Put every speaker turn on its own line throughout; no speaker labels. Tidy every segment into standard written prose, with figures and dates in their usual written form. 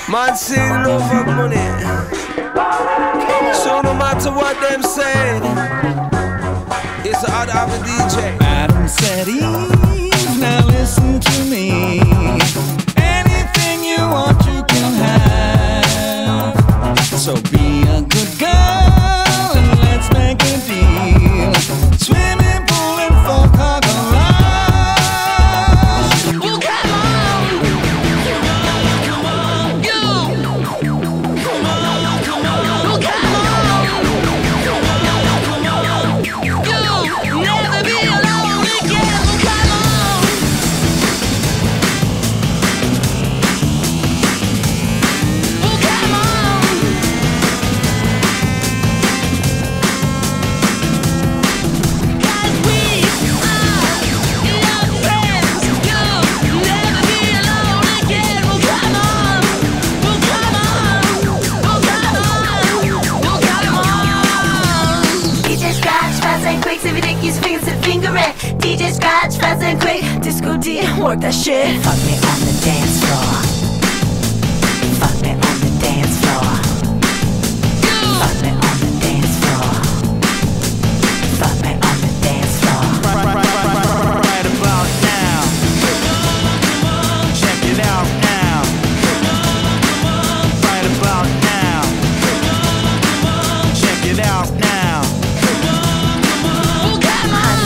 Man sing love of money. So no matter what them say, it's the other of a DJ.
Adam said Eve, now listen to me. Anything you want you can have. So be a good girl and let's make a deal. Swimming pool and for cargo ride.
Well, come on, come on, you. Come on, come on, well, come on, you. Never be alone again. Well, come on. Well, come on. Cause we are your friends. You'll never be alone again. Well, come on. Well, come on. Well, come on. Well, come on. DJ Scratch, fast and quick, so Dick, use fingers to finger it. DJ Scratch, fast and quick, Disco D, work that shit.
Fuck me on the dance floor. Fuck me on the dance floor. Fuck me on the dance floor. Fuck me on the dance floor.
Right about now. Check it out now. Right about now. Check it out now.
Well, come on.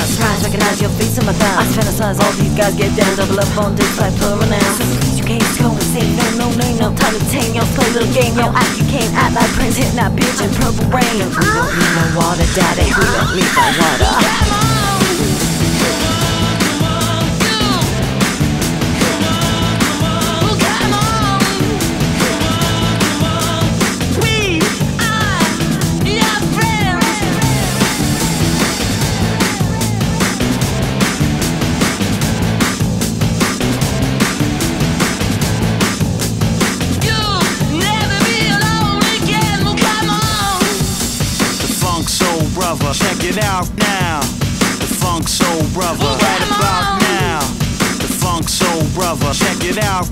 Surprise, recognize your face on my thighs. I fantasize all these guys get down, double up on dicks like pronouns. You can't go and say no, no, no, no time to tame, yo, play a little game, yo, you can't act like Prince, hit that bitch in purple rain. We don't need no water, daddy, we don't need no water.
Come on. Well, come on. We are your friends. You'll never be alone again. Well, come on.
The Funk Soul Brother. Check it out now. The Funk Soul Brother.
Well,
Right
come
about
on.
now. The Funk Soul Brother. Check it out